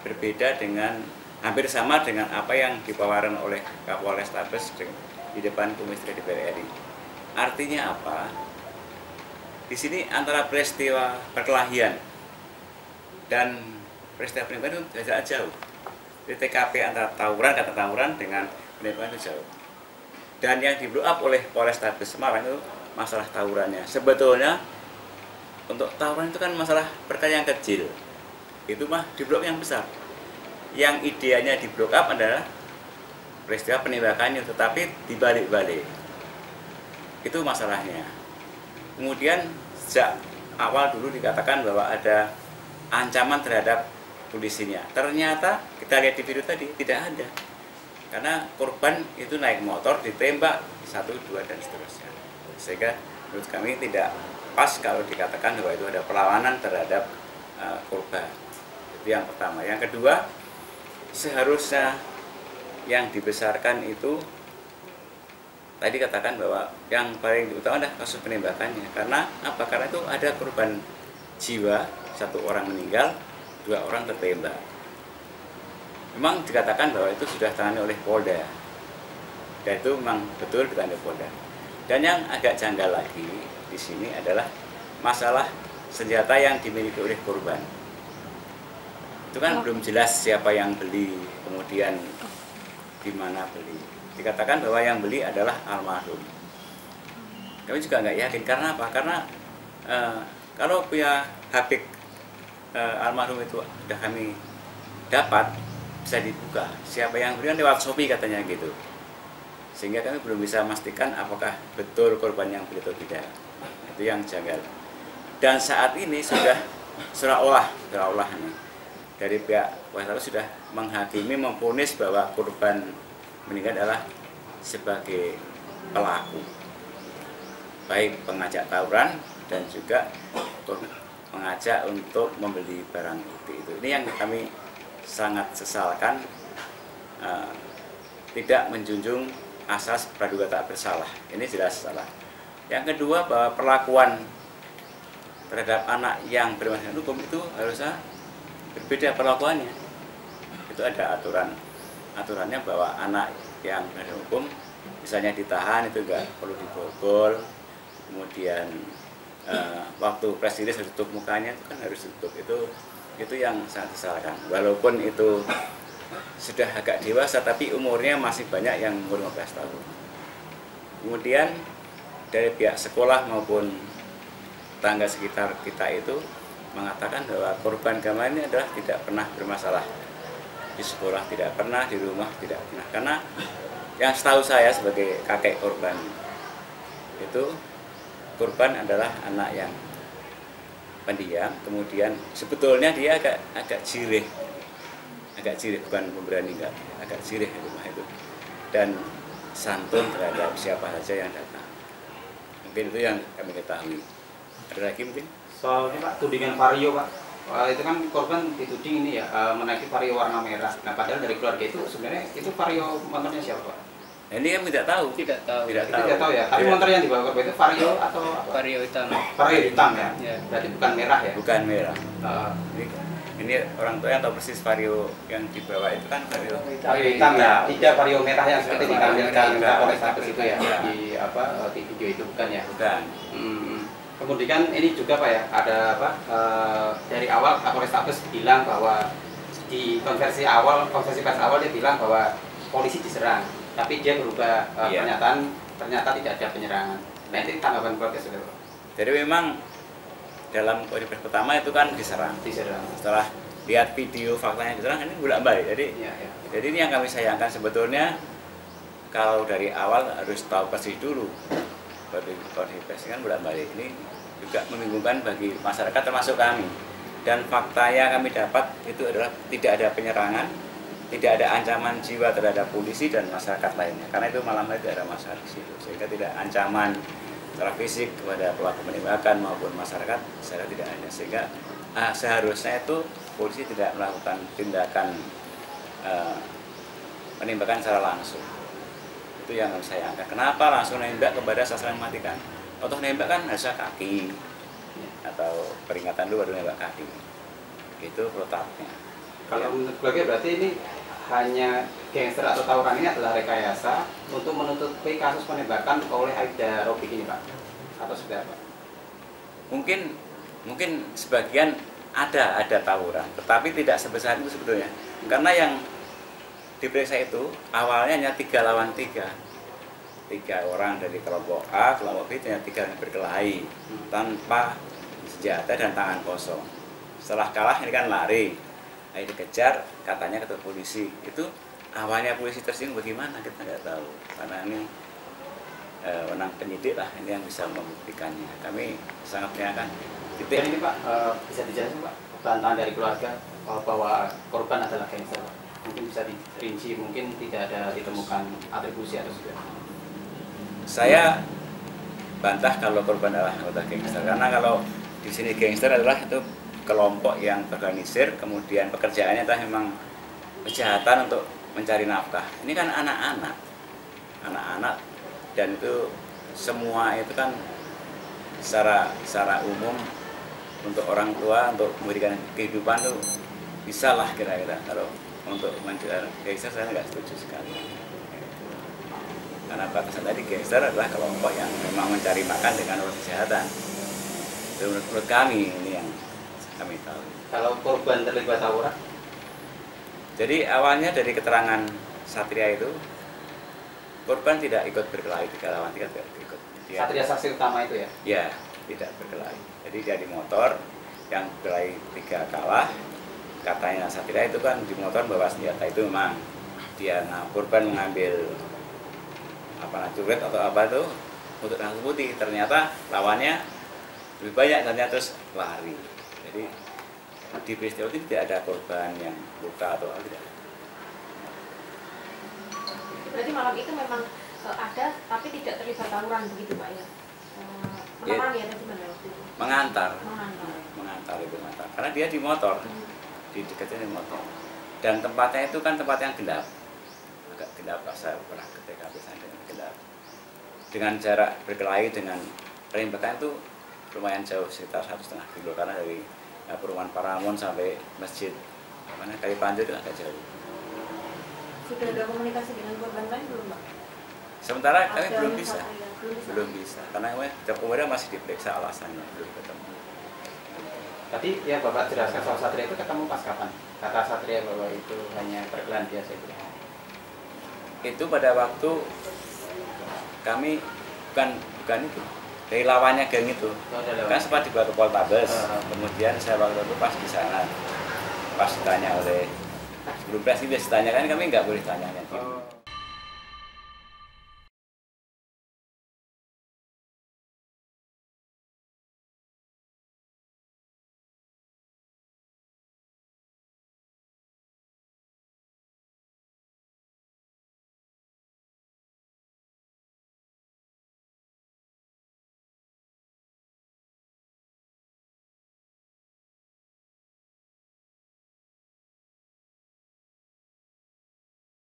berbeda dengan hampir sama dengan apa yang dipaparkan oleh Kapolres Tabes di depan Komisi DPR RI. Artinya apa? Di sini antara peristiwa perkelahian dan peristiwa penembakan itu jarak jauh. Di TKP antara kata tawuran dengan penembakan itu jauh. Dan yang di blow up oleh Polres Tabes Semarang itu masalah tawurannya. Sebetulnya untuk tawuran itu kan masalah perkara yang kecil. Itu mah di blok yang besar. Yang ideanya di blow up adalah peristiwa penembakannya, tetapi dibalik-balik. Itu masalahnya. Kemudian sejak awal dulu dikatakan bahwa ada ancaman terhadap polisinya. Ternyata kita lihat di video tadi tidak ada. Karena korban itu naik motor, ditembak 1, 2 dan seterusnya. Sehingga menurut kami tidak pas kalau dikatakan bahwa itu ada perlawanan terhadap korban. Itu yang pertama. Yang kedua, seharusnya yang dibesarkan itu tadi katakan bahwa yang paling utama adalah kasus penembakannya. Karena apa? Karena itu ada korban jiwa, 1 orang meninggal, 2 orang tertembak. Memang dikatakan bahwa itu sudah ditangani oleh Polda. Dan itu memang betul ditangani Polda. Dan yang agak janggal lagi di sini adalah masalah senjata yang dimiliki oleh korban. Itu kan belum jelas siapa yang beli, kemudian di mana beli. Dikatakan bahwa yang beli adalah almarhum. Kami juga nggak yakin. Karena apa? Karena kalau punya HP almarhum itu sudah kami dapat, bisa dibuka. Siapa yang beli kan lewat Shopee katanya gitu. Sehingga kami belum bisa memastikan apakah betul korban yang beli atau tidak. Itu yang janggal. Dan saat ini sudah seolah-olah nih, dari pihak kuasa sudah menghakimi, memvonis bahwa korban meninggal adalah sebagai pelaku, baik pengajak tawuran dan juga mengajak untuk membeli barang bukti itu. Ini yang kami sangat sesalkan, tidak menjunjung asas praduga tak bersalah. Ini jelas salah. Yang kedua, bahwa perlakuan terhadap anak yang bermasalah hukum itu harusnya berbeda perlakuannya. Itu ada aturannya bahwa anak yang bermasalah hukum misalnya ditahan itu enggak perlu dibogol. Kemudian waktu press release harus tutup mukanya, itu kan harus tutup. Itu yang sangat disalahkan. Walaupun itu sudah agak dewasa, tapi umurnya masih banyak yang umur 15 tahun. Kemudian dari pihak sekolah maupun tetangga sekitar kita itu mengatakan bahwa korban Gama ini adalah tidak pernah bermasalah. Di sekolah tidak pernah, di rumah tidak pernah. Karena yang setahu saya sebagai kakek korban, itu korban adalah anak yang pendiam, kemudian sebetulnya dia agak jireh, bukan pemberani, enggak, agak jireh di rumah itu, dan santun terhadap siapa saja yang datang. Mungkin itu yang kami ketahui. Ada lagi mungkin? Soal ini Pak, tudingan vario Pak, itu kan korban dituding ini ya menaiki vario warna merah. Nah padahal dari keluarga itu sebenarnya itu vario motornya siapa Pak? Nah, ini kami tidak tahu. Tidak tahu ya. Tapi motor yang dibawa korban itu vario atau apa? Vario hitam. Vario hitam ya. Berarti bukan merah ya? Bukan merah. Ini orang tua yang tahu persis vario yang dibawa itu kan vario hitam ya. Tidak vario merah yang seperti ditampilkan Kapolres Tabes itu ya di di video itu bukan ya? Bukan. Kemudian ini juga Pak ya, ada dari awal Kapolres Tabes bilang bahwa di konversi pers awal dia bilang bahwa polisi diserang. Tapi dia berubah pernyataan, ternyata tidak ada penyerangan. Nah ini tanggapan keluarga saudara. Jadi memang dalam konversi pertama itu kan diserang. Setelah lihat video faktanya diserang, ini bolak-balik. Jadi ini yang kami sayangkan sebetulnya, kalau dari awal harus tahu persis dulu. Konversi kan bolak-balik, ini juga membingungkan bagi masyarakat termasuk kami. Dan fakta yang kami dapat itu adalah tidak ada penyerangan, tidak ada ancaman jiwa terhadap polisi dan masyarakat lainnya, karena itu malam hari tidak ada masalah di situ, sehingga tidak ancaman secara fisik kepada pelaku penembakan maupun masyarakat saya tidak ada, sehingga seharusnya itu polisi tidak melakukan tindakan penembakan secara langsung. Itu yang saya angkat. Kenapa langsung nembak kepada sasaran mematikan? Untuk nembak kan harusnya kaki atau peringatan dulu baru nembak kaki. Itu protapnya. Kalau menurut keluarga berarti ini hanya gangster atau tawuran ini adalah rekayasa untuk menutupi kasus penembakan oleh Aibda Robik ini, Pak? Atau seperti apa? Mungkin sebagian ada tawuran, tetapi tidak sebesar itu sebetulnya. Karena yang diperiksa itu awalnya hanya 3 lawan 3. 3 orang dari kelompok A, kelompok B, hanya 3 yang berkelahi tanpa senjata dan tangan kosong. Setelah kalah ini kan lari, akhirnya dikejar, katanya ketemu polisi. Itu awalnya polisi tersinggung bagaimana kita nggak tahu, karena ini wenang penyidik lah ini yang bisa membuktikannya. Kami sangat menyayangkan. Dan ini Pak, bisa dijelaskan Pak, bantahan dari keluarga bahwa korban adalah gangster, Pak. Mungkin bisa dirinci, mungkin tidak ada ditemukan atribusi atau segala. Saya bantah kalau korban adalah anggota gangster, karena kalau di sini gangster adalah itu kelompok yang terorganisir, kemudian pekerjaannya adalah memang kejahatan untuk mencari nafkah. Ini kan anak-anak, dan itu semua itu kan secara umum untuk orang tua untuk memberikan kehidupan tuh bisa lah kira-kira. Kalau untuk mencari gangster saya nggak setuju sekali. Karena batasan tadi gangster adalah kelompok yang memang mencari makan dengan kejahatan. Itu menurut kami ini yang kami tahu. Kalau korban terlibat tawuran? Jadi awalnya dari keterangan Satria itu korban tidak ikut berkelahi, 3 lawan 3 tidak ikut. Satria saksi utama itu ya? Ya, tidak berkelahi. Jadi dia di motor, yang berkelahi 3 kalah. Katanya Satria itu kan di motor bawa senjata, itu memang dia korban mengambil curet atau apa itu untuk nasi putih. Ternyata lawannya lebih banyak, ternyata terus lari. Jadi di peristiwa itu tidak ada korban yang luka atau apa, tidak. Berarti malam itu memang ada tapi tidak terlibat tawuran begitu Pak ya? Menemani atau gimana waktu itu? Mengantar itu mengantar. Karena dia di motor, di dekatnya di motor. Dan tempatnya itu kan tempat yang gelap, agak gelap. Saya pernah ke TKP sana dengan gelap. Dengan jarak berkelahi dengan penembakan itu lumayan jauh, sekitar 1,5 kilo, karena dari perumahan Paramon sampai masjid Kali Panjang itu agak jauh. Sudah ada komunikasi dengan korban lain belum Pak? Sementara kami belum bisa, karena kemudian masih diperiksa alasannya, belum ketemu. Tadi ya Bapak jelaskan soal Satria itu ketemu pas kapan? Kata Satria bahwa itu hanya perkelahian biasa itu. Itu pada waktu kami bukan itu, dari lawannya geng itu. Kan sempat dibawa ke Poltabes. Kemudian saya waktu itu pas di sana, pas ditanya oleh sebelum presiden ditanya, kan kami nggak boleh tanya.